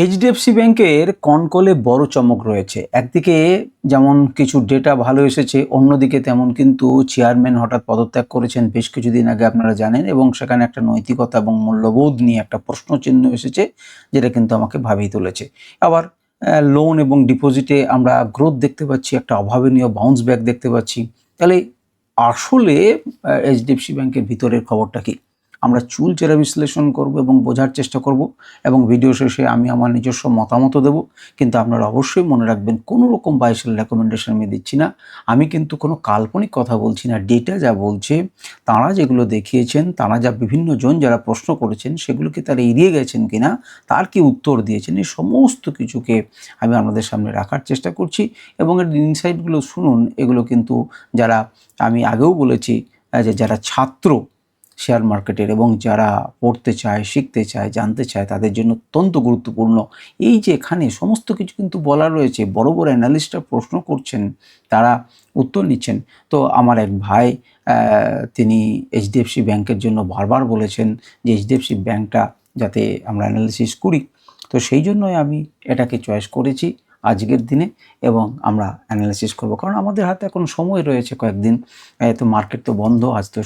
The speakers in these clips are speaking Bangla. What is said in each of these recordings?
এইচডিএফসি ব্যাংকের কনকলে বড় চমক রয়েছে। একদিকে যেমন কিছু ডেটা ভালো এসেছে, অন্যদিকে তেমন কিন্তু চেয়ারম্যান হঠাৎ পদত্যাগ করেছেন বেশ কিছুদিন আগে, আপনারা জানেন, এবং সেখানে একটা নৈতিকতা এবং মূল্যবোধ নিয়ে একটা প্রশ্নচিহ্ন এসেছে, যেটা কিন্তু আমাকে ভাবিয়ে তুলেছে। আবার লোন এবং ডিপোজিটে আমরা গ্রোথ দেখতে পাচ্ছি, একটা অভাবনীয় বাউন্স ব্যাক দেখতে পাচ্ছি। তাহলে আসলে এইচডিএফসি ব্যাংকের ভিতরের খবরটা কি? আমরা চুলচেরা বিশ্লেষণ করব এবং বোঝার চেষ্টা করব, এবং ভিডিও শেষে আমি আমার নিজস্ব মতামতও দেব। কিন্তু আপনারা অবশ্যই মনে রাখবেন, কোনো রকম বাইশের রেকমেন্ডেশন আমি দিচ্ছি না। আমি কিন্তু কোনো কাল্পনিক কথা বলছি না। ডেটা যা বলছে, তাঁরা যেগুলো দেখিয়েছেন, তাঁরা যা বিভিন্ন জন যারা প্রশ্ন করেছেন, সেগুলোকে তারা এড়িয়ে গেছেন কিনা, তার কি উত্তর দিয়েছেন, এই সমস্ত কিছুকে আমি আপনাদের সামনে রাখার চেষ্টা করছি। এবং এর ইনসাইটগুলো শুনুন। এগুলো কিন্তু যারা, আমি আগেও বলেছি, যে যারা ছাত্র শেয়ার মার্কেটের এবং যারা পড়তে চায়, শিখতে চায়, জানতে চায়, তাদের জন্য অত্যন্ত গুরুত্বপূর্ণ। এই যে এখানে সমস্ত কিছু কিন্তু বলা রয়েছে, বড় বড় অ্যানালিস্টরা প্রশ্ন করছেন, তারা উত্তর নিচ্ছেন। তো আমার এক ভাই, তিনি এইচডিএফসি ব্যাংকের জন্য বারবার বলেছেন যে এইচডিএফসি ব্যাংকটা যাতে আমরা অ্যানালিসিস করি। তো সেই জন্যই আমি এটাকে চয়েস করেছি আজকের দিনে, এবং আমরা অ্যানালিসিস করব। কারণ আমাদের হাতে এখন সময় রয়েছে কয়েকদিন। তো মার্কেট তো বন্ধ, আজ তো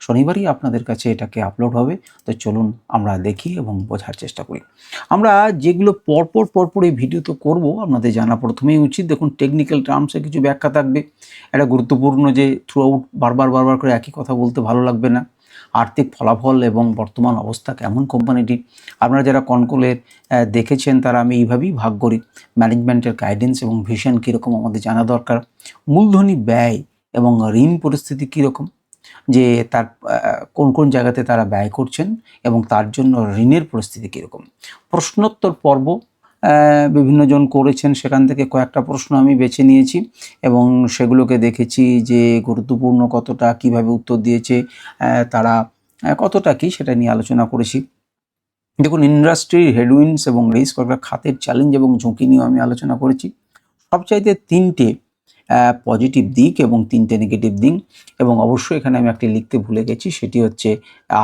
শনিবারই আপনাদের কাছে এটাকে আপলোড হবে। তো চলুন আমরা দেখি এবং বোঝার চেষ্টা করি। আমরা যেগুলো পরপর এই ভিডিও তো করবো, আপনাদের জানা প্রথমেই উচিত। দেখুন, টেকনিক্যাল টার্মসে কিছু ব্যাখ্যা থাকবে। এটা গুরুত্বপূর্ণ যে থ্রু আউট বারবার করে একই কথা বলতে ভালো লাগবে না। আর্থিক ফলাফল এবং বর্তমান অবস্থা কেমন কোম্পানিটির, আপনারা যারা কনকলের দেখেছেন, তারা আমি এইভাবেই ভাগ করি। ম্যানেজমেন্টের গাইডেন্স এবং ভিশন কীরকম আমাদের জানা দরকার। মূলধনী ব্যয় এবং ঋণ পরিস্থিতি কীরকম, যে তার কোন জায়গাতে তারা ব্যয় করছেন এবং তার জন্য ঋণের পরিস্থিতি কীরকম। প্রশ্নোত্তর পর্ব বিভিন্ন জন করেছেন, সেখান থেকে কয়েকটা প্রশ্ন আমি বেছে নিয়েছি এবং সেগুলোকে দেখেছি যে গুরুত্বপূর্ণ কতটা, কিভাবে উত্তর দিয়েছে তারা, কতটা কি, সেটা নিয়ে আলোচনা করেছি। দেখুন, ইন্ডাস্ট্রির হেডউইন্ডস এবং রিস্ক, কয়েকটা খাতের চ্যালেঞ্জ এবং ঝুঁকি নিয়েও আমি আলোচনা করেছি। সবচাইতে তিনটে পজিটিভ দিক এবং তিনটে নেগেটিভ দিক, এবং অবশ্যই এখানে আমি একটি লিখতে ভুলে গেছি, সেটি হচ্ছে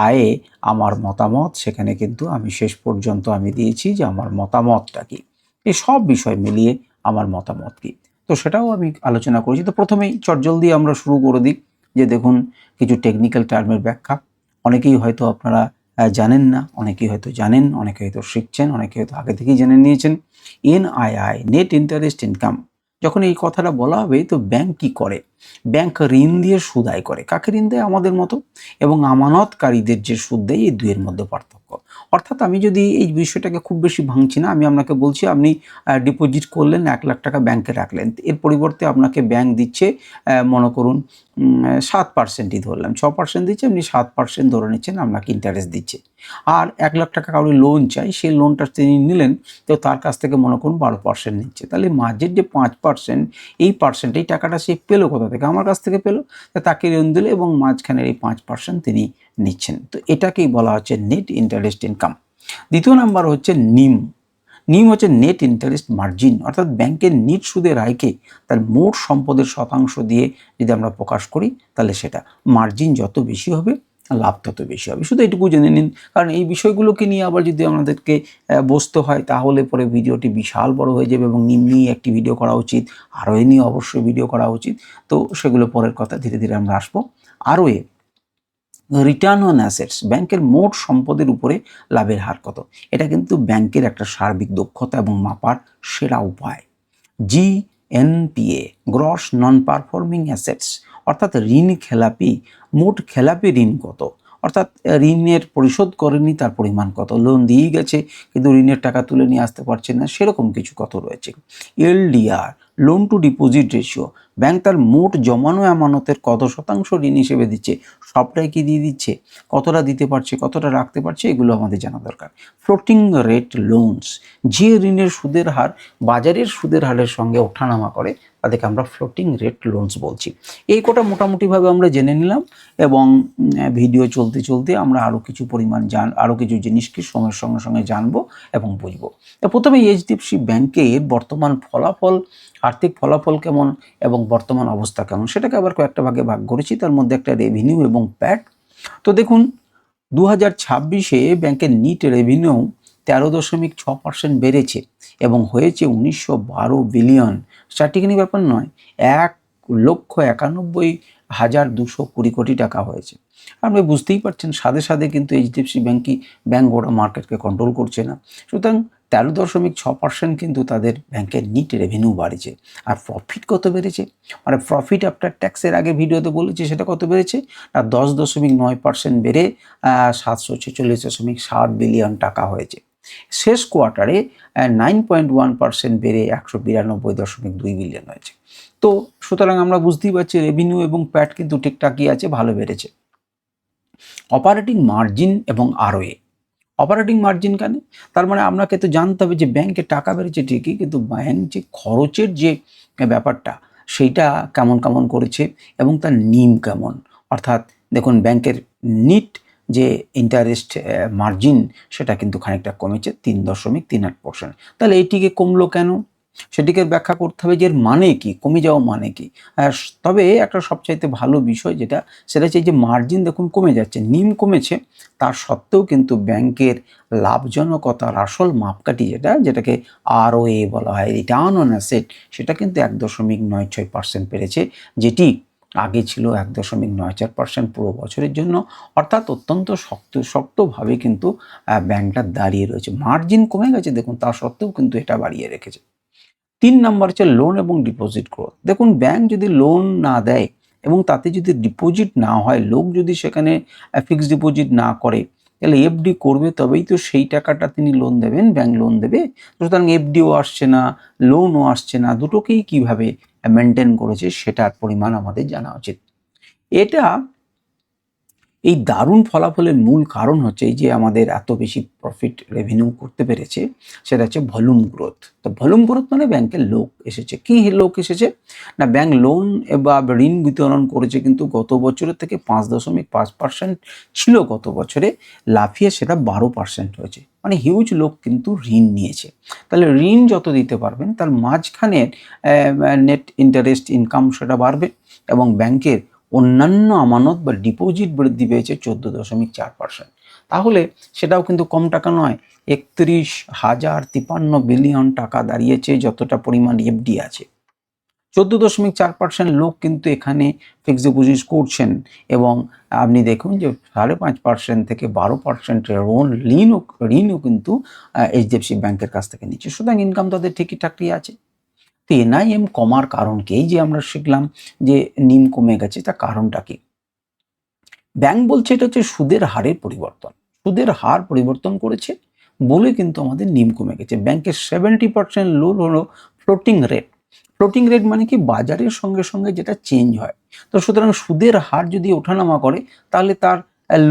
আয়ে আমার মতামত। সেখানে কিন্তু আমি শেষ পর্যন্ত আমি দিয়েছি যে আমার মতামতটা কি, এই সব বিষয় মিলিয়ে আমার মতামত কি। তো সেটাও আমি আলোচনা করেছি। তো প্রথমেই চটজলদি আমরা শুরু করে দিই যে দেখুন, কিছু টেকনিক্যাল টার্মের ব্যাখ্যা। অনেকেই হয়তো আপনারা জানেন না, অনেকেই হয়তো জানেন, অনেকে হয়তো শিখছেন, অনেকে হয়তো আগে থেকেই জেনে নিয়েছেন। এনআইআই, নেট ইন্টারেস্ট ইনকাম, যখন এই কথাটা বলা হবে, তো ব্যাংক কি করে? ব্যাংক ঋণ দিয়ে সুদ আয় করে। কাকে ঋণ দেয়? আমাদের মতো। এবং আমানতকারীদের যে সুদ দেয়, এই দুইয়ের মধ্যে পার্থক্য। অর্থাৎ আমি যদি এই বিষয়টাকে খুব বেশি ভাঙছি না, আমি আপনাকে বলছি, আপনি ডিপোজিট করলেন, 1,00,000 টাকা ব্যাংকে রাখলেন। এর পরিবর্তে আপনাকে ব্যাংক দিচ্ছে, মনে করুন 7%ই ধরলাম, 6% দিচ্ছে, আপনি 7% ধরে নিচ্ছেন, আপনাকে ইন্টারেস্ট দিচ্ছে। আর 1,00,000 টাকা কারো লোন চাই, সেই লোনটা তিনি নিলেন, তো তার কাছ থেকে মনে করুন 12% নিচ্ছে। তাহলে মাঝের যে 5%, এই টাকাটা সে পেলো কোথা থেকে? আমার কাছ থেকে পেলো। তাকে ঋণ দিল এবং মাঝখানের এই 5% তিনি নিচ্ছেন। তো এটাকেই বলা হচ্ছে নেট ইন্টারেস্ট ইনকাম। দ্বিতীয় নাম্বার হচ্ছে নিম। নিম হচ্ছে নেট ইন্টারেস্ট মার্জিন, অর্থাৎ ব্যাংকের নিট সুদের আয়কে তার মোট সম্পদের শতাংশ দিয়ে যদি আমরা প্রকাশ করি, তাহলে সেটা মার্জিন যত বেশি হবে, লাভ তত বেশি হবে। শুধু এটুকু জেনে নিন, কারণ এই বিষয়গুলোকে নিয়ে আবার যদি আমাদেরকে বসতে হয়, তাহলে পরে ভিডিওটি বিশাল বড় হয়ে যাবে এবং নিম নিয়ে একটি ভিডিও করা উচিত, আরও এ নিয়ে অবশ্যই ভিডিও করা উচিত। তো সেগুলো পরের কথা, ধীরে ধীরে আমরা আসবো। আরও রিটার্ন অন অ্যাসেটস, ব্যাংকের মোট সম্পদের উপরে লাভের হার কত, এটা কিন্তু ব্যাংকের একটা সার্বিক দক্ষতা এবং মাপার সেরা উপায়। জিএনপিএ, গ্রস নন পারফর্মিং অ্যাসেটস, অর্থাৎ ঋণ খেলাপি, মোট খেলাপি ঋণ কত, অর্থাৎ ঋণের পরিশোধ করেনি তার পরিমাণ কত, লোন দিয়েই গেছে কিন্তু ঋণের টাকা তুলে নিয়ে আসতে পারছে না, সেরকম কিছু কত রয়েছে। LDR, loan to deposit ratio, bank তার মোট জমানো আমানতের কত শতাংশ ঋণ হিসেবে দিচ্ছে, সবটাই কি দিয়ে দিচ্ছে, কতটা দিতে পারছে, কতটা রাখতে পারছে, এগুলো আমাদের জানা দরকার। ফ্লোটিং রেট লোনস, যে ঋণের সুদের হার বাজারের সুদের হারের সঙ্গে ওঠানামা করে, তাদেরকে আমরা ফ্লোটিং রেট লোনস বলছি। এই কটা মোটামুটিভাবে আমরা জেনে নিলাম, এবং ভিডিও চলতে চলতে আমরা আরও কিছু পরিমাণ আরও কিছু জিনিসকে সময়ের সঙ্গে সঙ্গে জানবো এবং বুঝবো। প্রথমে এইচডিএফসি ব্যাংকের বর্তমান ফলাফল, আর্থিক ফলাফল কেমন এবং বর্তমান অবস্থা কেমন, সেটাকে আবার কয়েকটা ভাগে ভাগ করেছি। তার মধ্যে একটা রেভিনিউ এবং প্যাট। তো দেখুন, 2026-এ ব্যাংকের নিট রেভিনিউ 13.6% বেড়েছে এবং হয়েছে 1912 বিলিয়ন। চারটিখানি ব্যাপার নয়, 1,91,220 কোটি টাকা হয়েছে। আপনি বুঝতেই পারছেন সাথে সাথে কিন্তু এইচডিএফসি ব্যাংক গোটা মার্কেটকে কন্ট্রোল করছে না। সুতরাং 13.6% কিন্তু তাদের ব্যাংকের নিট রেভিনিউ বাড়িছে। আর প্রফিট কত বেড়েছে, মানে প্রফিট আফটার ট্যাক্সের আগে ভিডিওতে বলেছি সেটা কত বেড়েছে না 10.9% বেড়ে 746.7 বিলিয়ন টাকা হয়েছে। শেষ কোয়ার্টারে 9.1% বেড়ে 192.2 বিলিয়ন হয়েছে। তো সুতরাং আমরা বুঝতেই পারছি রেভিনিউ এবং প্যাট কিন্তু ঠিকঠাকই আছে, ভালো বেড়েছে। অপারেটিং মার্জিন এবং আরওএ। অপারেটিং মার্জিন কেন, তার মানে আপনাকে তো জানতে হবে যে ব্যাংকে টাকা বেড়েছে ঠিকই, কিন্তু ব্যাংক যে খরচের যে ব্যাপারটা সেইটা কেমন কেমন করেছে এবং তার নিম কেমন। অর্থাৎ দেখুন ব্যাংকের নিট যে ইন্টারেস্ট মার্জিন সেটা কিন্তু খানিকটা কমেছে 3.38%। তাহলে এইটিকে কমলো কেন, সেটিকে ব্যাখ্যা করতে হবে যে এর মানে কি, কমে যাওয়া মানে কি। তবে একটা সবচাইতে ভালো বিষয় যেটা, সেটা হচ্ছে যে মার্জিন দেখুন কমে যাচ্ছে, নিম কমেছে, তার সত্ত্বেও কিন্তু ব্যাংকের লাভজনকতার আসল মাপকাঠি যেটাকে আরওএ বলা হয়, রিটার্ন অন অ্যাসেট, সেটা কিন্তু 1.96% বেড়েছে, যেটি আগে ছিল 1.94% পুরো বছরের জন্য। অর্থাৎ অত্যন্ত শক্তভাবে কিন্তু ব্যাংকটা দাঁড়িয়ে রয়েছে। মার্জিন কমে গেছে দেখুন, তা সত্ত্বেও কিন্তু এটা বাড়িয়ে রেখেছে। 3 নম্বর হচ্ছে লোন এবং ডিপোজিট গ্রোথ। দেখুন ব্যাংক যদি লোন না দেয় এবং তাতে যদি ডিপোজিট না হয়, লোক যদি সেখানে ফিক্সড ডিপোজিট না করে, তাহলে এফডি করবে, তবেই তো সেই টাকাটা তিনি লোন দেবেন, ব্যাংক লোন দেবে। সুতরাং এফডিও আসছে না, লোনও আসছে না, দুটোকেই কিভাবে মেনটেন করেছে সেটার পরিমাণ আমাদের জানা উচিত। এটা এই দারুণ ফলাফলের মূল কারণ হচ্ছে এই যে আমাদের এত বেশি প্রফিট রেভিনিউ করতে পেরেছে, সেটা হচ্ছে ভলিউম গ্রোথ। তো ভলিউম গ্রোথ মানে ব্যাংকের লোক এসেছে। কি লোক এসেছে না, ব্যাংক লোন বা ঋণ বিতরণ করেছে, কিন্তু গত বছরের থেকে 5.5% ছিল গত বছরে, লাফিয়ে সেটা 12% হয়েছে। মানে হিউজ লোক কিন্তু ঋণ নিয়েছে। তাহলে ঋণ যত দিতে পারবেন তার মাঝখানের নেট ইন্টারেস্ট ইনকাম সেটা বাড়বে এবং ব্যাংকের অন্যান্য আমানত বা ডিপোজিট বৃদ্ধি পেয়েছে 14.4%। তাহলে সেটাও কিন্তু কম টাকা নয়, 31,053 বিলিয়ন টাকা দাঁড়িয়েছে, যতটা পরিমাণ এফডি আছে। 14.4% লোক কিন্তু এখানে ফিক্সড ডিপোজিট করছেন এবং আপনি দেখুন যে 5.5% থেকে 12% ঋণও কিন্তু এইচডিএফসি ব্যাংকের কাছ থেকে নিচ্ছে। সুতরাং ইনকাম তাদের ঠিকঠাকই আছে। তো এনআইএম কমার কারণ কি, এই যে আমরা শিখলাম যে নিম কমে গেছে, তার কারণটা কি? ব্যাংক বলছে এটা হচ্ছে সুদের হারের পরিবর্তন, সুদের হার পরিবর্তন করেছে বলে কিন্তু আমাদের নিম কমে গেছে। ব্যাংকের 70% লোন হলো ফ্লোটিং রেট। ফ্লোটিং রেট মানে কি, বাজারের সঙ্গে সঙ্গে যেটা চেঞ্জ হয়। তো সুতরাং সুদের হার যদি ওঠানামা করে, তাহলে তার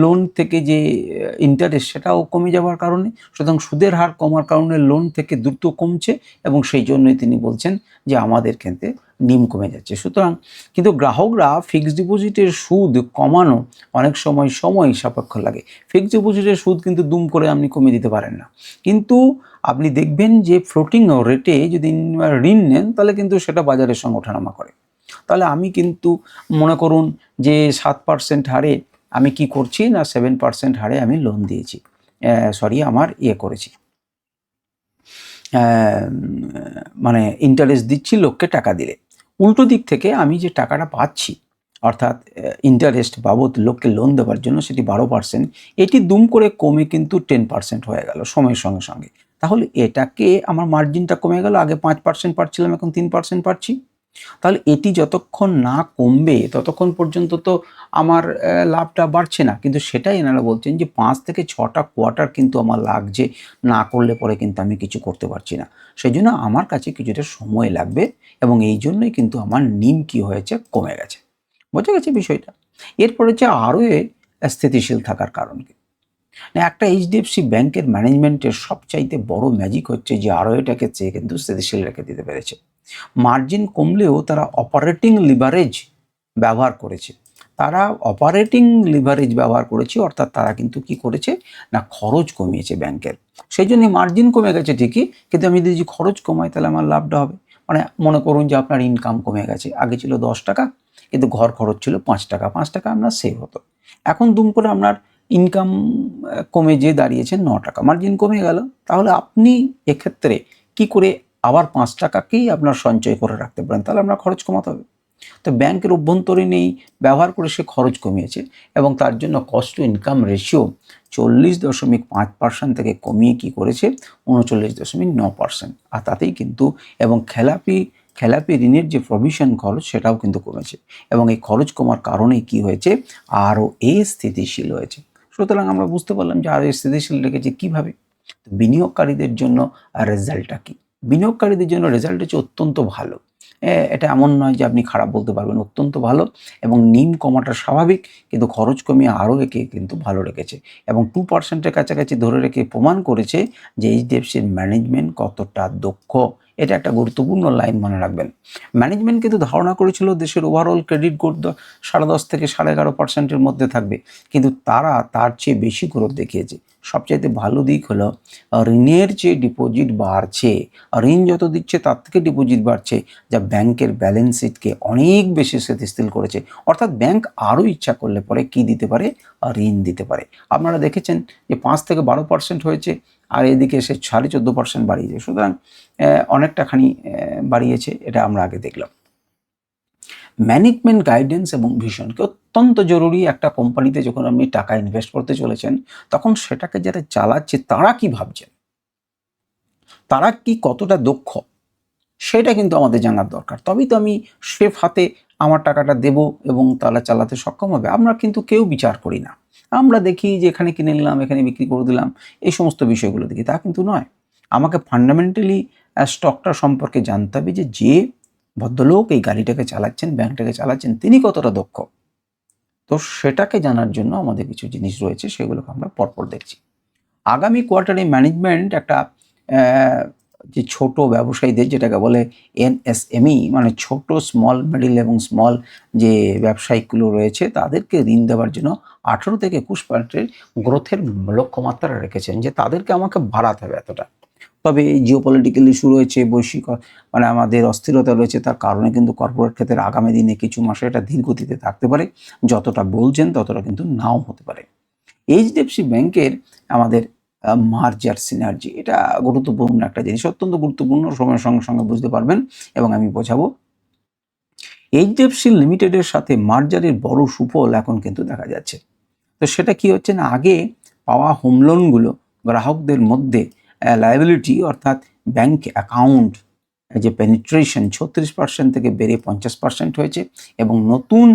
লোন থেকে যে ইন্টারেস্ট সেটাও কমে যাওয়ার কারণে, সুতরাং সুদের হার কমার কারণে লোন থেকে দ্রুত কমছে এবং সেই জন্যই তিনি বলছেন যে আমাদের ক্ষেত্রে নিম কমে যাচ্ছে। সুতরাং কিন্তু গ্রাহকরা ফিক্সড ডিপোজিটের সুদ কমানো অনেক সময় সাপেক্ষ লাগে। ফিক্সড ডিপোজিটের সুদ কিন্তু দুম করে আপনি কমিয়ে দিতে পারেন না, কিন্তু আপনি দেখবেন যে ফ্লোটিং রেটে যদি ঋণ নেন তাহলে কিন্তু সেটা বাজারের সঙ্গে ওঠানামা করে। তাহলে আমি কিন্তু মনে করুন যে 7% হারে আমি কি করছি না 7% হারে আমি লোন দিয়েছি, আমার করেছি, মানে ইন্টারেস্ট দিচ্ছি লোককে টাকা দিলে। উল্টো দিক থেকে আমি যে টাকাটা পাচ্ছি, অর্থাৎ ইন্টারেস্ট বাবদ লোককে লোন দেওয়ার জন্য, সেটি 12%, এটি দুম করে কমে কিন্তু 10% হয়ে গেল সময়ের সঙ্গে সঙ্গে। তাহলে এটাকে আমার মার্জিনটা কমে গেল, আগে 5% পাচ্ছিলাম, এখন 3% পাচ্ছি। তাহলে এটি যতক্ষণ না কমবে ততক্ষণ পর্যন্ত তো আমার লাভটা বাড়ছে না। কিন্তু সেটাই এনারা বলছেন যে 5 থেকে 6টা কোয়ার্টার কিন্তু আমার লাগছে, না করলে পরে কিন্তু আমি কিছু করতে পারছি না। সেই জন্য আমার কাছে কিছুটা সময় লাগবে এবং এই জন্যই কিন্তু আমার নিম কি হয়েছে, কমে গেছে। বোঝা গেছে বিষয়টা? এরপর হচ্ছে আরও স্থিতিশীল থাকার কারণ কি। একটা এইচডিএফসি ব্যাংকের ম্যানেজমেন্টের সবচাইতে বড় ম্যাজিক হচ্ছে যে আরওএটাকে চেয়ে কিন্তু স্থিতিশীল রেখে দিতে পেরেছে। মার্জিন কমলেও তারা অপারেটিং লিভারেজ ব্যবহার করেছে। অর্থাৎ তারা কিন্তু কি করেছে না খরচ কমিয়েছে ব্যাংকের। সেই জন্য মার্জিন কমে গেছে ঠিকই, কিন্তু আমি যদি খরচ কমাই তাহলে আমার লাভটা হবে। মানে মনে করুন যে আপনার ইনকাম কমে গেছে, আগে ছিল 10 টাকা, কিন্তু ঘর খরচ ছিল 5 টাকা, 5 টাকা আপনার সেভ হতো। এখন দুম করে আপনার ইনকাম কমে যে দাঁড়িয়েছে 9 টাকা, মার্জিন কমে গেল। তাহলে আপনি এক্ষেত্রে কি করে আবার 5 টাকাকেই আপনার সঞ্চয় করে রাখতে পারেন? তাহলে আপনার খরচ কমাতে হবে। তো ব্যাংকের অভ্যন্তরীণেই ব্যবহার করে সে খরচ কমিয়েছে এবং তার জন্য কস্ট টু ইনকাম রেশিও 40.5% থেকে কমিয়ে কি করেছে 39.9%। আর তাতেই কিন্তু এবং খেলাপি ঋণের যে প্রভিশন খরচ সেটাও কিন্তু কমেছে এবং এই খরচ কমার কারণেই কি হয়েছে, আরও স্থিতিশীল হয়েছে। সুতরাং আমরা বুঝতে পারলাম যে আরও স্থিতিশীল রেখেছে কীভাবে। তো বিনিয়োগকারীদের জন্য রেজাল্টটা কী? বিনিয়োগকারীদের জন্য রেজাল্ট হচ্ছে অত্যন্ত ভালো। এটা এমন নয় যে আপনি খারাপ বলতে পারবেন, অত্যন্ত ভালো এবং নিম কমাটা স্বাভাবিক, কিন্তু খরচ কমিয়ে আরও একে কিন্তু ভালো রেখেছে এবং 2%-এর কাছাকাছি ধরে রেখে প্রমাণ করেছে যে এইচডিএফসির ম্যানেজমেন্ট কতটা দক্ষ। এটা একটা গুরুত্বপূর্ণ লাইন মনে রাখবেন। ম্যানেজমেন্ট কিন্তু ধারণা করেছিল দেশের ওভারঅল ক্রেডিট গ্রোথ 10.5 থেকে 11.5%-এর মধ্যে থাকবে, কিন্তু তারা তার চেয়ে বেশি গ্রোথ দেখিয়েছে। সবচাইতে ভালো দিক হলো ঋণের চেয়ে ডিপোজিট বাড়ছে, ঋণ যত দিচ্ছে তার থেকে ডিপোজিট বাড়ছে, যা ব্যাংকের ব্যালেন্স শিটকে অনেক বেশি স্থিতিশীল করেছে। অর্থাৎ ব্যাংক আরও ইচ্ছা করলে পরে কি দিতে পারে, ঋণ দিতে পারে। আপনারা দেখেছেন যে 5 থেকে 12% হয়েছে আর এদিকে এসে 14.5% বাড়িয়েছে। সুতরাং অনেকটাখানি বাড়িয়েছে, এটা আমরা আগে দেখলাম। ম্যানেজমেন্ট গাইডেন্স এবং ভিশনকে অত্যন্ত জরুরি। একটা কোম্পানিতে যখন আপনি টাকা ইনভেস্ট করতে চলেছেন তখন সেটাকে যারা চালাচ্ছে তারা কি ভাবছেন, তারা কি কতটা দক্ষ, সেটা কিন্তু আমাদের জানার দরকার। তবেই তো আমি সেফ হাতে আমার টাকাটা দেব এবং তারা চালাতে সক্ষম হবে। আমরা কিন্তু কেউ বিচার করি না, আমরা দেখি যে এখানে কিনে নিলাম, এখানে বিক্রি করে দিলাম, এই সমস্ত বিষয়গুলো দেখি। তা কিন্তু নয়, আমাকে ফান্ডামেন্টালি স্টকটা সম্পর্কে জানতে হবে যে ভদ্রলোক এই গাড়িটাকে চালাচ্ছেন, ব্যাংকটাকে চালাচ্ছেন, তিনি কতটা দক্ষ। তো সেটাকে জানার জন্য আমাদের কিছু জিনিস রয়েছে, সেগুলোকে আমরা পরপর দেখছি। আগামী কোয়ার্টারে ম্যানেজমেন্ট একটা যে ছোট ব্যবসায়ীদের, যেটাকে বলে এনএসএমই, মানে ছোট স্মল মিডিল এবং স্মল যে ব্যবসায়িকগুলো রয়েছে তাদেরকে ঋণ দেওয়ার জন্য 18 থেকে 21% গ্রোথের লক্ষ্যমাত্রা রেখেছেন, যে তাদেরকে আমাকে বাড়াতে হবে এতটা। তবে এই জিওপলিটিক্যাল ইস্যু রয়েছে, বৈশ্বিক মানে আমাদের অস্থিরতা রয়েছে, তার কারণে কিন্তু কর্পোরেট ক্ষেত্রে আগামী দিনে কিছু মাসে এটা ধীর গতিতে থাকতে পারে, যতটা বলছেন ততটা কিন্তু নাও হতে পারে। এইচডিএফসি ব্যাংকের আমাদের মার্জার সিনার্জি, এটা গুরুত্বপূর্ণ একটা জিনিস, অত্যন্ত গুরুত্বপূর্ণ, সময়ের সঙ্গে সঙ্গে বুঝতে পারবেন এবং আমি বোঝাবো। এইচডিএফসি লিমিটেডের সাথে মার্জারের বড় সুফল এখন কিন্তু দেখা যাচ্ছে। তো সেটা কি হচ্ছে না, আগে পাওয়া হোম লোনগুলো গ্রাহকদের মধ্যে লায়াবিলিটি অর্থাৎ ব্যাংক অ্যাকাউন্ট যে পেনিট্রেশন 36% থেকে বেড়ে 50% হয়েছে এবং নতুন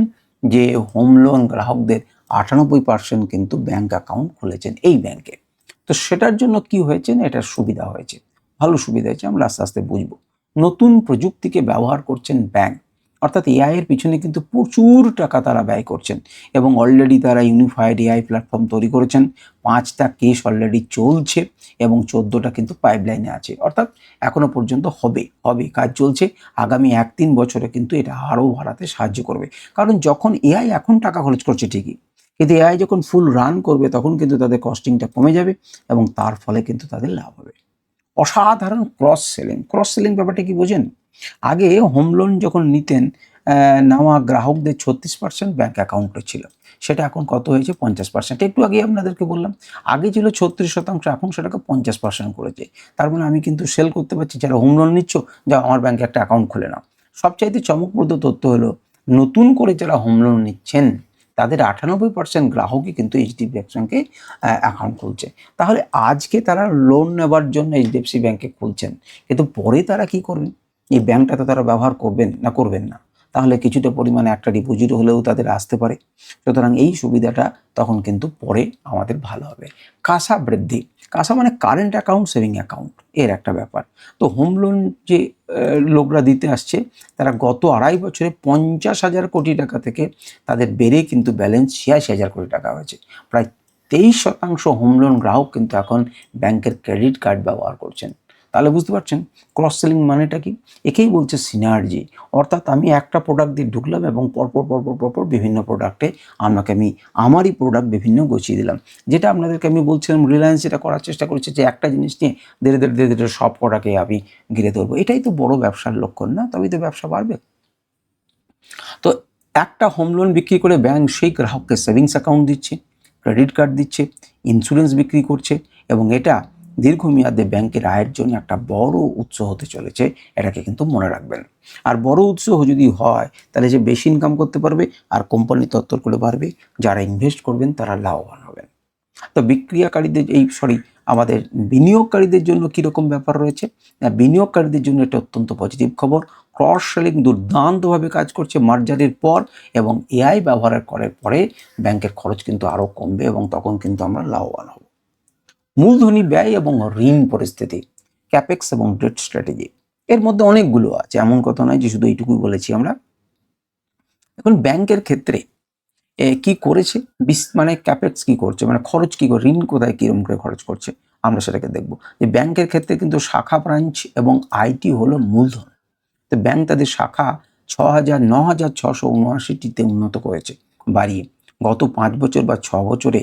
যে হোম লোন গ্রাহকদের 98% কিন্তু ব্যাংক অ্যাকাউন্ট খুলেছেন এই ব্যাংকে। তো সেটার জন্য কি হয়েছে না, এটার সুবিধা হয়েছে, ভালো সুবিধা হয়েছে, আমরা আস্তে আস্তে বুঝবো। নতুন প্রযুক্তিকে ব্যবহার করছেন ব্যাংক, অর্থাৎ এআই এর পিছনে কিন্তু প্রচুর টাকা তারা ব্যয় করছেন এবং অলরেডি তারা ইউনিফাইড এআই প্ল্যাটফর্ম তৈরি করেছেন। 5টা কেস অলরেডি চলছে এবং 14টা কিন্তু পাইপলাইনে আছে, অর্থাৎ এখনো পর্যন্ত হবে কাজ চলছে। আগামী 1-3 বছরে কিন্তু এটা আরও বাড়াতে সাহায্য করবে, কারণ যখন এআই এখন টাকা খরচ করছে ঠিকই, কিন্তু এআই যখন ফুল রান করবে তখন কিন্তু তাদের কস্টিংটা কমে যাবে এবং তার ফলে কিন্তু তাদের লাভ হবে। অসাধারণ ক্রস সেলিং ব্যাপারটা কি বোঝেন? আগে হোম লোন যখন নিতেন নেওয়া গ্রাহকদের 36% ব্যাংক অ্যাকাউন্টে ছিল, সেটা এখন কত হয়েছে 50%। একটু আগে আপনাদেরকে বললাম, আগে ছিল 36%, এখন সেটাকে 50% করেছে। তার মানে আমি কিন্তু সেল করতে পারছি, যারা হোম লোন নিচ্ছ যাও আমার ব্যাংকে একটা অ্যাকাউন্ট খুলে নাও। সবচাইতে চমকপ্রদ তথ্য হলো, নতুন করে যারা হোম লোন নিচ্ছেন তাদের 98% গ্রাহকই কিন্তু এইচডিএফসি ব্যাংকে অ্যাকাউন্ট খুলছে। তাহলে আজকে তারা লোন নেবার জন্য এইচডিএফসি ব্যাংকে খুলছেন, কিন্তু পরে তারা কি করবেন, এই ব্যাংকটা তো তারা ব্যবহার করবেন না, তাহলে কিছুটা পরিমাণে একটা ডিপোজিট হলেও তাদের আসতে পারে। সুতরাং এই সুবিধাটা তখন কিন্তু পরে আমাদের ভালো হবে। কাসা বৃদ্ধি, কাসা মানে কারেন্ট অ্যাকাউন্ট, সেভিং অ্যাকাউন্ট, এর একটা ব্যাপার। তো হোম লোন যে লোকরা দিতে আসছে তারা গত 2.5 বছরে 50,000 কোটি টাকা থেকে তাদের বেড়ে কিন্তু ব্যালেন্স 86,000 কোটি টাকা হয়েছে। প্রায় 23% হোম লোন গ্রাহক কিন্তু এখন ব্যাংকের ক্রেডিট কার্ড ব্যবহার করছেন। তাহলে বুঝতে পারছেন ক্রস সেলিং মানেটা কি? একেই বলছে সিনার্জি, অর্থাৎ আমি একটা প্রোডাক্ট দিয়ে ঢুকলাম এবং পরপর বিভিন্ন প্রোডাক্টে আমি আমারই প্রোডাক্ট বিভিন্ন গুছিয়ে দিলাম। যেটা আপনাদেরকে আমি বলছিলাম, রিলায়েন্স এটা করার চেষ্টা করেছে যে একটা জিনিস নিয়ে ধীরে ধীরে সব প্রোডাক্টে আমি ঘিরে ধরবো। এটাই তো বড় ব্যবসার লক্ষণ না? তবেই তো ব্যবসা বাড়বে। তো একটা হোম লোন বিক্রি করে ব্যাংক সেই গ্রাহককে সেভিংস অ্যাকাউন্ট দিচ্ছে, ক্রেডিট কার্ড দিচ্ছে, ইন্স্যুরেন্স বিক্রি করছে, এবং এটা দীর্ঘমেয়াদে ব্যাংকের আয়ের জন্য একটা বড় উৎস হতে চলেছে, এটাকে কিন্তু মনে রাখবেন। আর বড় উৎস যদি হয় তাহলে যে বেশি ইনকাম করতে পারবে আর কোম্পানি তত্তর করে বাড়বে, যারা ইনভেস্ট করবেন তারা লাভবান হবেন। তো বিক্রিয়াকারীদের আমাদের বিনিয়োগকারীদের জন্য কীরকম ব্যাপার রয়েছে? বিনিয়োগকারীদের জন্য এটা অত্যন্ত পজিটিভ খবর। ক্রস সেলিং দুর্দান্তভাবে কাজ করছে মার্জারের পর, এবং এআই ব্যবহার করার পরে ব্যাংকের খরচ কিন্তু আরও কমবে এবং তখন কিন্তু আমরা লাভবান হব। মূলধনী ব্যয় এবং ঋণ পরিস্থিতি, ক্যাপেক্স এবং ডেট স্ট্র্যাটেজি, এর মধ্যে অনেকগুলো আছে, এমন কথা নয় যে শুধু এইটুকুই বলেছি আমরা। এখন ব্যাংকের ক্ষেত্রে কি করেছে, মানে ক্যাপেক্স কি করছে, মানে খরচ কি করে, ঋণ কোথায় কীরকম করে খরচ করছে, আমরা সেটাকে দেখব। যে ব্যাংকের ক্ষেত্রে কিন্তু শাখা ব্রাঞ্চ এবং আইটি হলো মূলধন। তো ব্যাংক তাদের শাখা 9,679টিতে উন্নত করেছে, বাড়িয়ে গত 5 বছর বা 6 বছরে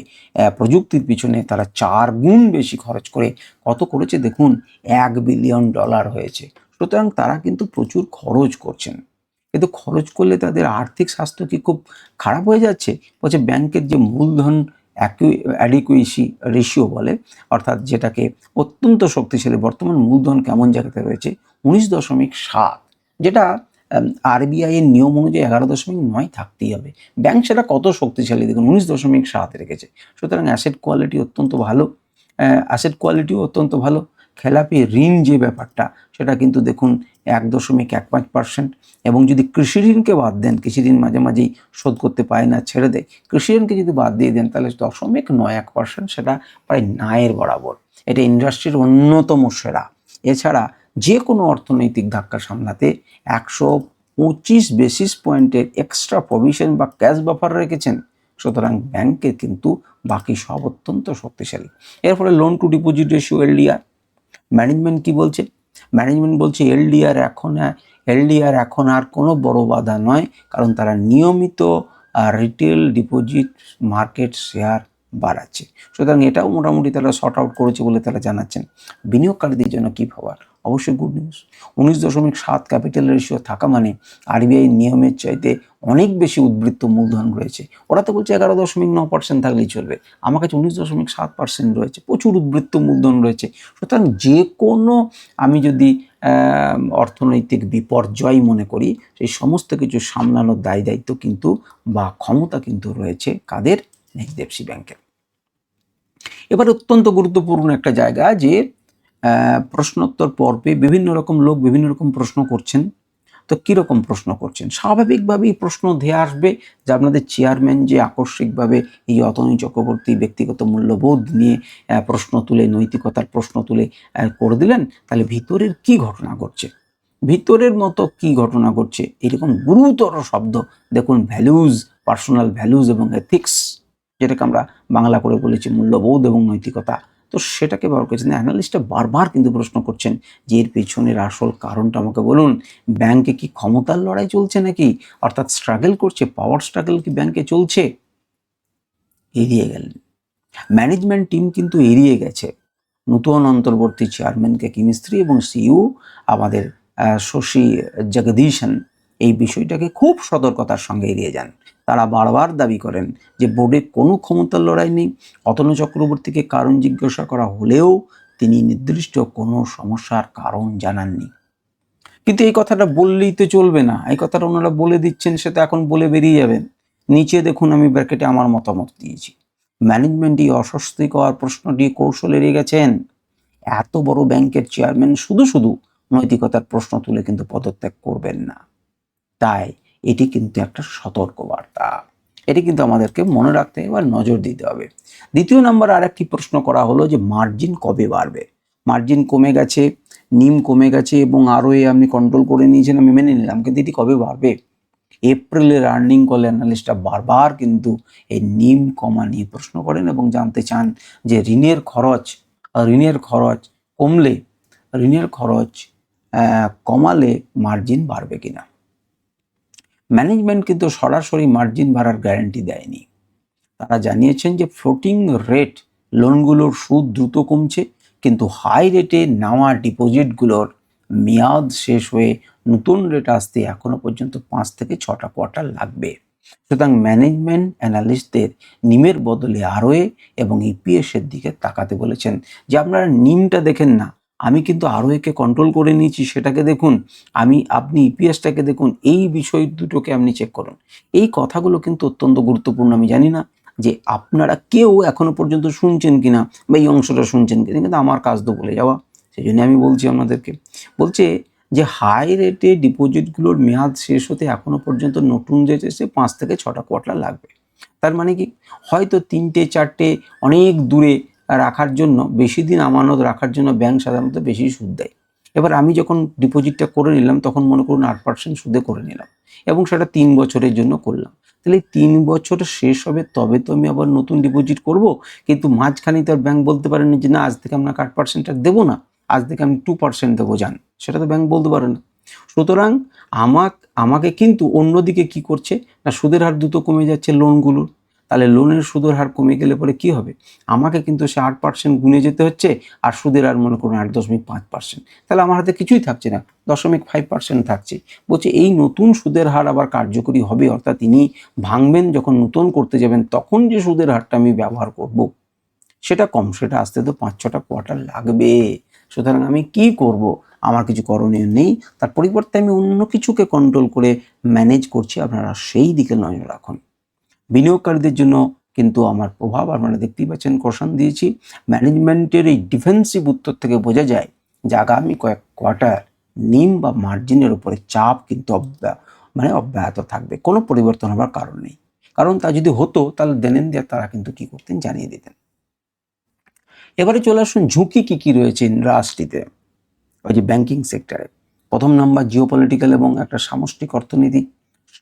প্রযুক্তির পিছনে তারা 4 গুণ বেশি খরচ করে কত করেছে দেখুন, $1 বিলিয়ন হয়েছে। সুতরাং তারা কিন্তু প্রচুর খরচ করছেন, কিন্তু খরচ করলে তাদের আর্থিক স্বাস্থ্য কি খুব খারাপ হয়ে যাচ্ছে? বলছে ব্যাংকের যে মূলধন অ্যাডিকুয়েসি রেশিও বলে, অর্থাৎ যেটাকে অত্যন্ত শক্তিশালী, বর্তমান মূলধন কেমন জায়গাতে রয়েছে 19.7, যেটা আরবিআই এর নিয়ম অনুযায়ী 11.9 থাকতেই হবে। ব্যাংক সেটা কত শক্তিশালী দেখুন, 19.7 রেখেছে। সুতরাং অ্যাসেট কোয়ালিটি অত্যন্ত ভালো। খেলাপি ঋণ যে ব্যাপারটা, সেটা কিন্তু দেখুন 1.15%, এবং যদি কৃষি ঋণকে বাদ দেন, কৃষি ঋণ মাঝে মাঝেই শোধ করতে পারে না, ছেড়ে দেয়, কৃষি ঋণকে যদি বাদ দিয়ে দেন তাহলে 0.91%, সেটা প্রায় ন্যায়ের বরাবর। এটা ইন্ডাস্ট্রির অন্যতম সেরা। এছাড়া যে কোনো অর্থনৈতিক ধাক্কা সামলাতে 125 বেসিস পয়েন্টের এক্সট্রা প্রভিশন বা ক্যাশ বাফার রেখেছেন। সুতরাং ব্যাংকের কিন্তু বাকি সব অত্যন্ত শক্তিশালী। এর ফলে loan to deposit ratio, LDR, management কি বলছে? ম্যানেজমেন্ট বলছে এলডিআর এখন আর কোনো বড় বাধা নয়, কারণ তারা নিয়মিত রিটেল ডিপোজিট মার্কেট শেয়ার বাড়াচ্ছে। সুতরাং এটাও মোটামুটি তারা শর্ট আউট করেছে বলে তারা জানাচ্ছেন। বিনিয়োগকারীদের জন্য কী খবর? অবশ্যই গুড নিউজ। 19.7 ক্যাপিটাল রেশিও থাকা মানে আরবিআই নিয়মের চাইতে অনেক বেশি উদ্বৃত্ত মূলধন রয়েছে। ওরা তো বলছে 11.9% থাকলেই চলবে, আমার কাছে 19.7% রয়েছে, প্রচুর উদ্বৃত্ত মূলধন রয়েছে। সুতরাং যে কোনো, আমি যদি অর্থনৈতিক বিপর্যয় মনে করি, সেই সমস্ত কিছু সামলানোর দায়িত্ব কিন্তু বা ক্ষমতা কিন্তু রয়েছে কাদের? এইচডিএফসি ব্যাংকের। এবার অত্যন্ত গুরুত্বপূর্ণ একটা জায়গা, যে প্রশ্নোত্তর পর্বে বিভিন্ন রকম লোক বিভিন্ন রকম প্রশ্ন করছেন। তো কীরকম প্রশ্ন করছেন? স্বাভাবিকভাবেই প্রশ্ন ধেয়ে আসবে যে আপনাদের চেয়ারম্যান যে আকস্মিকভাবে এই অতনু চক্রবর্তী ব্যক্তিগত মূল্যবোধ নিয়ে প্রশ্ন তুলে, নৈতিকতার প্রশ্ন তুলে করে দিলেন, তাহলে ভিতরের কি ঘটনা ঘটছে, ভিতরের মতো কি ঘটনা ঘটছে, এরকম গুরুতর শব্দ দেখুন, ভ্যালুজ, পার্সোনাল ভ্যালুজ এবং এথিক্স, যেটাকে আমরা বাংলা করে বলেছি মূল্যবোধ এবং নৈতিকতা। তো সেটাকে ব্যবহার করেছেন। অ্যানালিস্টরা বারবার কিন্তু প্রশ্ন করছেন যে এর পেছনের আসল কারণটা আমাকে বলুন। ব্যাংকে কি ক্ষমতার লড়াই চলছে নাকি, অর্থাৎ স্ট্রাগল করছে, পাওয়ার স্ট্রাগল কি ব্যাংকে চলছে? এড়িয়ে গেলেন। ম্যানেজমেন্ট টিম কিন্তু এড়িয়ে গেছে নতুন অন্তর্বর্তী চেয়ারম্যানকে, কেমিস্ট্রি এবং সিইও আমাদের শশী জগদীশন এই বিষয়টাকে খুব সতর্কতার সঙ্গে এড়িয়ে যান। তারা বারবার দাবি করেন যে বোর্ডে কোনো ক্ষমতার লড়াই নেই। অতনু চক্রবর্তীকে কারণ জিজ্ঞাসা করা হলেও তিনি নির্দিষ্ট কোনো সমস্যার কারণ জানাননি। কিন্তু এই কথাটা বললেই তো চলবে না, এই কথাটা ওনারা বলে দিচ্ছেন, সে তো এখন বলে বেরিয়ে যাবেন। নিচে দেখুন, আমি ব্র্যাকেটে আমার মতামত দিয়েছি। ম্যানেজমেন্ট এই অস্বস্তিকর প্রশ্নটি কৌশল এড়িয়ে গেছেন। এত বড় ব্যাংকের চেয়ারম্যান শুধু নৈতিকতার প্রশ্ন তুলে কিন্তু পদত্যাগ করবেন না। তাই এটি কিন্তু একটা সতর্ক বার্তা, এটি কিন্তু আমাদেরকে মনে রাখতে এবার নজর দিতে হবে। দ্বিতীয় নম্বর আরেকটি প্রশ্ন করা হলো যে মার্জিন কবে বাড়বে? মার্জিন কমে গেছে, নিম কমে গেছে এবং আরও আপনি কন্ট্রোল করে নিয়েছেন, আমি মেনে নিলাম, কিন্তু এটি কবে বাড়বে? এপ্রিলের আর্নিং কলে অ্যানালিস্টরা বারবার কিন্তু এই নিম কমা নিয়ে প্রশ্ন করেন এবং জানতে চান যে ঋণের খরচ কমলে, ঋণের খরচ কমালে মার্জিন বাড়বে কিনা। ম্যানেজমেন্ট কিন্তু সরাসরি মার্জিন বাড়ার গ্যারান্টি দেয়নি। তারা জানিয়েছেন যে ফ্লোটিং রেট লোনগুলোর সুদ দ্রুত কমছে, কিন্তু হাই রেটে নেওয়া ডিপোজিটগুলোর মেয়াদ শেষ হয়ে নতুন রেট আসতে এখনো পর্যন্ত 5 থেকে 6টা কোয়ার্টার লাগবে। সুতরাং ম্যানেজমেন্ট অ্যানালিস্টদের নিমের বদলে আরওএ এবং ইপিএস এর দিকে তাকাতে বলেছেন, যে আপনারা নিমটা দেখেন না, আমি কিন্তু আরওএকে কন্ট্রোল করে নিয়েছি, সেটাকে দেখুন, আপনি ইপিএসটাকে দেখুন, এই বিষয় দুটোকে আপনি চেক করুন। এই কথাগুলো কিন্তু অত্যন্ত গুরুত্বপূর্ণ। আমি জানি না যে আপনারা কেউ এখনো পর্যন্ত শুনছেন কিনা বা এই অংশটা শুনছেন কিনা, কিন্তু আমার কাজ তো বলে যাওয়া, সেই জন্য আমি বলছি আপনাদেরকে। বলছে যে হাই রেটে ডিপোজিটগুলোর মেয়াদ শেষ হতে এখনো পর্যন্ত নতুন রেট এসে 5 থেকে 6টা কোয়ার্টার লাগবে। তার মানে কি, হয়তো 3টে 4টে অনেক দূরে রাখার জন্য, বেশি দিন আমানত রাখার জন্য ব্যাংক সাধারণত বেশি সুদ দেয়। এবার আমি যখন ডিপোজিটটা করে নিলাম, তখন মনে করুন 8% সুদে করে নিলাম এবং সেটা 3 বছরের জন্য করলাম। তাহলে 3 বছর শেষ হবে তবে তো আমি আবার নতুন ডিপোজিট করব। কিন্তু মাঝখানে তো আর ব্যাংক বলতে পারেনি যে না, আজ থেকে আপনাকে 8% আর দেবো না, আজ থেকে আমি 2% দেবো যান। সেটা তো ব্যাংক বলতে পারে না। সুতরাং আমাকে কিন্তু অন্যদিকে কি করছে না, সুদের হার দ্রুত কমে যাচ্ছে লোনগুলোর। তাহলে লোনের সুদের হার কমে গেলে পরে কি হবে, আমাকে কিন্তু সে 8% গুনে যেতে হচ্ছে, আর সুদের হার মনে করুন 8.5%। তাহলে আমার হাতে কিছুই থাকছে না, 0.5% থাকছে। বলছে এই নতুন সুদের হার আবার কার্যকরী হবে, অর্থাৎ তিনি ভাঙবেন যখন নতুন করতে যাবেন, তখন যে সুদের হারটা আমি ব্যবহার করব সেটা কম, সেটা আসতে তো 5-6টা কোয়ার্টার লাগবে। সুতরাং আমি কি করব, আমার কিছু করণীয় নেই, তার পরিবর্তে আমি অন্য কিছুকে কন্ট্রোল করে ম্যানেজ করছি। আপনারা সেই দিকে নজর রাখুন। বিনিয়োগকারীদের জন্য কিন্তু আমার প্রভাব আপনারা দেখতেই পাচ্ছেন, কোশন দিয়েছি। ম্যানেজমেন্টের এই ডিফেন্সিভ উত্তর থেকে বোঝা যায় যে আগামী কয়েক কোয়ার্টার নিম বা মার্জিনের উপরে চাপ কিন্তু অব্যাহত থাকবে, কোনো পরিবর্তন হবার কারণ নেই। কারণ তা যদি হতো তাহলে দেনেন দিয়ে তারা কিন্তু কি করতেন জানিয়ে দিতেন। এবারে চলে আসুন ঝুঁকি কি রয়েছে ইন্ডাস্ট্রিতে, ওই যে ব্যাংকিং সেক্টরে। প্রথম নাম্বার জিওপলিটিক্যাল এবং একটা সামষ্টিক অর্থনীতি।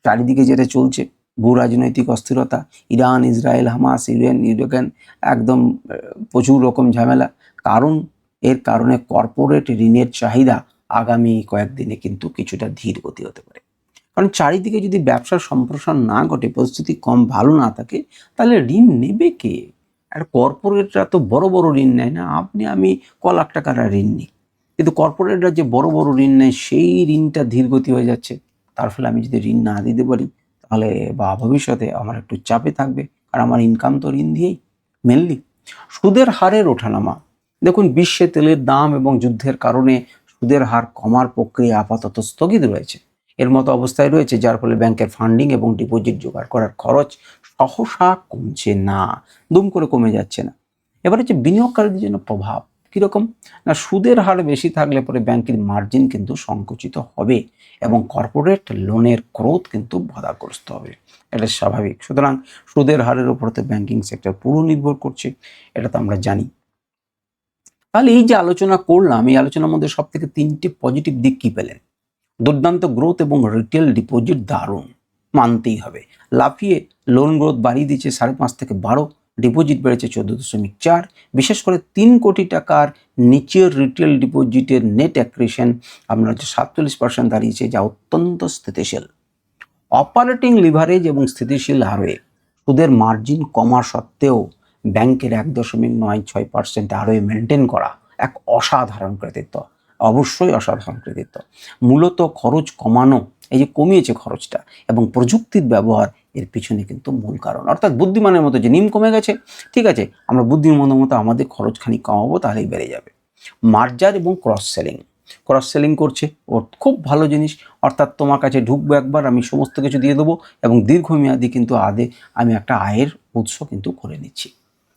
চারিদিকে যেটা চলছে, ভূ রাজনৈতিক অস্থিরতা, ইরান, ইসরায়েল, হামাস, ইউক্রেন, একদম প্রচুর রকম ঝামেলা। কারণ এর কারণে কর্পোরেট ঋণের চাহিদা আগামী কয়েকদিনে কিন্তু কিছুটা ধীর গতি হতে পারে। কারণ চারিদিকে যদি ব্যবসার সম্প্রসারণ না ঘটে, পরিস্থিতি কম ভালো না থাকে, তাহলে ঋণ নেবে কে? আর কর্পোরেটরা তো বড় বড় ঋণ নেয় না, আপনি আমি লাখ টাকার ঋণ নিই, কিন্তু কর্পোরেটরা যে বড় বড় ঋণ নেয় সেই ঋণটা ধীরগতি হয়ে যাচ্ছে। তার ফলে আমি যদি ঋণ না দিতে পারি, তাহলে বা ভবিষ্যতে আমার একটু চাপে থাকবে, আর আমার ইনকাম তো ঋণ দিয়েই মেনলি। সুদের হারের ওঠানামা, দেখুন বিশ্বে তেলের দাম এবং যুদ্ধের কারণে সুদের হার কমার প্রক্রিয়া আপাতত স্থগিত রয়েছে। এর মতো অবস্থায় রয়েছে, যার ফলে ব্যাংকের ফান্ডিং এবং ডিপোজিট জোগাড় করার খরচ সহসা কমছে না, দুম করে কমে যাচ্ছে না। এবার হচ্ছে বিনিয়োগকারীদের জন্য প্রভাব কীরকম, না সুদের হার বেশি থাকলে পরে ব্যাংকের মার্জিন কিন্তু সংকুচিত হবে এবং কর্পোরেট লোনের গ্রোথ কিন্তু বাধাগ্রস্ত হবে, এটা স্বাভাবিক। সুতরাং সুদের হারের উপর তো ব্যাংকিং সেক্টর পুরো নির্ভর করছে, এটা তো আমরা জানি। তাহলে এই যে আলোচনা করলাম, এই আলোচনার মধ্যে সব থেকে 3টে পজিটিভ দিক কি পেলেন? দুর্দান্ত গ্রোথ এবং রিটেল ডিপোজিট দারুণ, মানতেই হবে। লাফিয়ে লোন গ্রোথ বাড়িয়ে দিচ্ছে 5.5 থেকে 12, ডিপোজিট বেড়েছে 14.4। বিশেষ করে 3 কোটি টাকার নিচের রিটেল ডিপোজিটের নেট অ্যাক্রিশন আপনার হচ্ছে 47% দাঁড়িয়েছে, যা অত্যন্ত স্থিতিশীল। অপারেটিং লিভারেজ এবং স্থিতিশীল হারে সুদের মার্জিন কমা সত্ত্বেও ব্যাংকের 1.96% আরওএ মেনটেন করা এক অসাধারণ কৃতিত্ব, অবশ্যই অসাধারণ কৃতিত্ব। মূলত খরচ কমানো, এই যে কমিয়েছে খরচটা, এবং প্রযুক্তির ব্যবহার এর পিছনে কিন্তু মূল কারণ। অর্থাৎ বুদ্ধিমানের মতো যে নিম কমে গেছে, ঠিক আছে, আমরা বুদ্ধিমানের মতো আমাদের খরচখানি কমাবো, তাহলেই বেড়ে যাবে। মার্জার এবং ক্রস সেলিং করছে, ওর খুব ভালো জিনিস। অর্থাৎ তোমার কাছে ঢুকবো একবার, আমি সমস্ত কিছু দিয়ে দেবো এবং দীর্ঘমেয়াদী কিন্তু আমি একটা আয়ের উৎস কিন্তু করে নিচ্ছি।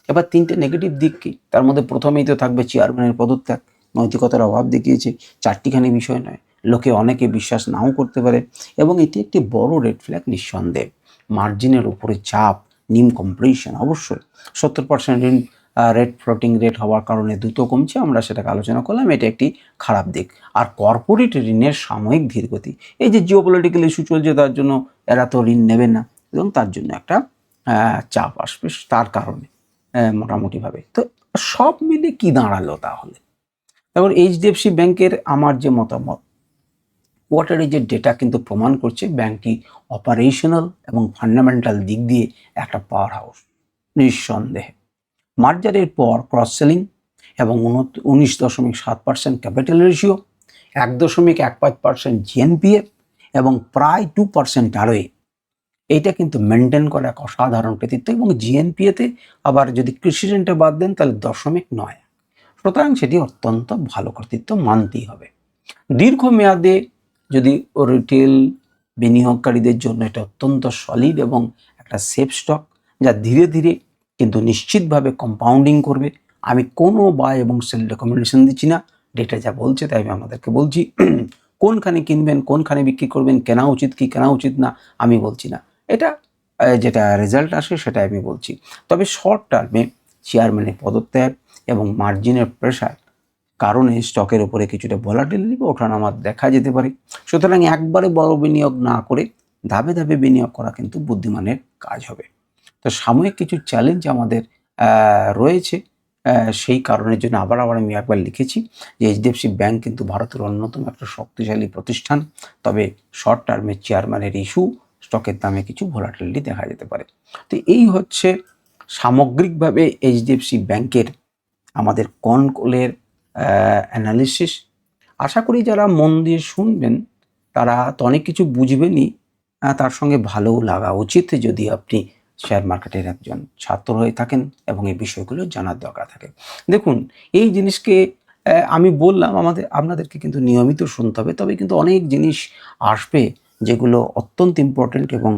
এবার 3টে নেগেটিভ দিক কি, তার মধ্যে প্রথমেই তো থাকবে চেয়ারম্যানের পদত্যাগ, নৈতিকতার অভাব দেখিয়েছে, 4টিখানি বিষয় নয়, লোকে অনেকে বিশ্বাস নাও করতে পারে, এবং এটি একটি বড় রেড ফ্ল্যাগ নিঃসন্দেহে। মার্জিনের উপরে চাপ, নিম কম্প্রেশন, অবশ্যই 70% ঋণ রেট ফ্লোটিং রেট হওয়ার কারণে দ্রুত কমছে, আমরা সেটাকে আলোচনা করলাম, এটা একটি খারাপ দিক। আর কর্পোরেট ঋণের সাময়িক ধীরগতি, এই যে জিওপলিটিক্যাল ইস্যু চলছে তার জন্য এরা তো ঋণ নেবে না, এবং তার জন্য একটা চাপ আসবে তার কারণে মোটামুটিভাবে। তো সব মিলে কি দাঁড়ালো তাহলে? তারপর এইচডিএফসি ব্যাংকের আমার যে মতামত, কোয়ার্টারে যে ডেটা কিন্তু প্রমাণ করছে ব্যাংকটি অপারেশনাল এবং ফান্ডামেন্টাল দিক দিয়ে একটা পাওয়ার হাউস, নিঃসন্দেহে। মার্জারের পর ক্রস সেলিং এবং 19.7% ক্যাপিটাল রেশিও, 1.15% জিএনপিএফ এবং প্রায় 2% আরওএ, এইটা কিন্তু মেনটেন করা এক অসাধারণ কৃতিত্ব, এবং জিএনপিএতে আবার যদি কৃষি ঋণটা বাদ দেন তাহলে 0.9। সুতরাং সেটি অত্যন্ত ভালো কৃতিত্ব, মানতেই হবে। দীর্ঘমেয়াদে যদি রিটেল বিনিয়োগকারীদের জন্য এটা অত্যন্ত সলিড এবং একটা সেফ স্টক, যা ধীরে ধীরে কিন্তু নিশ্চিতভাবে কম্পাউন্ডিং করবে। আমি কোনো বাই এবং সেল রেকমেন্ডেশন দিচ্ছি না, ডেটা যা বলছে তাই আমি আমাদেরকে বলছি। কোনখানে কিনবেন, কোনখানে বিক্রি করবেন, কেনা উচিত কি কেনা উচিত না আমি বলছি না, এটা যেটা রেজাল্ট আসে সেটাই আমি বলছি। তবে শর্ট টার্মে চেয়ারম্যানের পদত্যাগ এবং মার্জিনের প্রেশার কারণে স্টকের উপরে কিছুটা ভলাটিলিটি বা ওঠানামা দেখা যেতে পারে। সুতরাং একবারে বড় বিনিয়োগ না করে ধাপে ধাপে বিনিয়োগ করা কিন্তু বুদ্ধিমানের কাজ হবে। তো সাময়িক কিছু চ্যালেঞ্জ আমাদের রয়েছে, সেই কারণের জন্য আবার আমি একবার লিখেছি যে এইচডিএফসি ব্যাংক কিন্তু ভারতের অন্যতম একটা শক্তিশালী প্রতিষ্ঠান। তবে শর্ট টার্মে চেয়ারম্যানের ইস্যু স্টকের দামে কিছু ভলাটিলিটি দেখা যেতে পারে। তো এই হচ্ছে সামগ্রিকভাবে এইচডিএফসি ব্যাংকের আমাদের কনকলের অ্যানালিসিস। আশা করি যারা মন দিয়ে শুনবেন তারা তো অনেক কিছু বুঝবেনই, তার সঙ্গে ভালোও লাগা উচিত যদি আপনি শেয়ার মার্কেটের একজন ছাত্র হয়ে থাকেন এবং এই বিষয়গুলো জানার দরকার থাকে। দেখুন, এই জিনিসকে আমি বললাম আপনাদেরকে কিন্তু নিয়মিত শুনতে হবে, তবে কিন্তু অনেক জিনিস আসবে যেগুলো অত্যন্ত ইম্পর্টেন্ট, এবং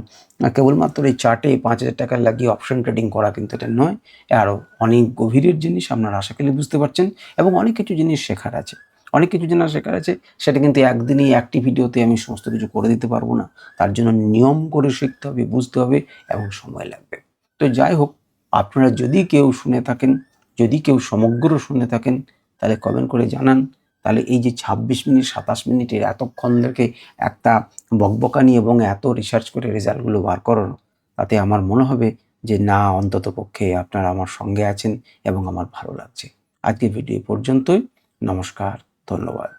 কেবলমাত্র এই চার্টে 5,000 টাকা লাগিয়ে অপশন ট্রেডিং করা কিন্তু এটা নয়। আরও অনেক গভীরের জিনিস আপনারা আশা করি বুঝতে পারছেন, এবং অনেক কিছু জিনিস শেখার আছে। অনেক কিছু জানা শেখার আছে, সেটা কিন্তু একদিনেই একটি ভিডিওতে আমি সমস্ত কিছু করে দিতে পারবো না। তার জন্য নিয়ম করে শিখতে হবে, বুঝতে হবে এবং সময় লাগবে। তো যাই হোক, আপনারা যদি কেউ শুনে থাকেন, যদি কেউ সমগ্র শুনে থাকেন, তাহলে কমেন্ট করে জানান। তাহলে এই যে 26 মিনিট 27 মিনিটের এতক্ষণ থেকে একটা বকবকানি এবং এত রিসার্চ করে রেজাল্টগুলো বার করানো, তাতে আমার মনে হবে যে না, অন্ততপক্ষে আপনারা আমার সঙ্গে আছেন এবং আমার ভালো লাগছে। আজকের ভিডিও পর্যন্তই। নমস্কার, ধন্যবাদ।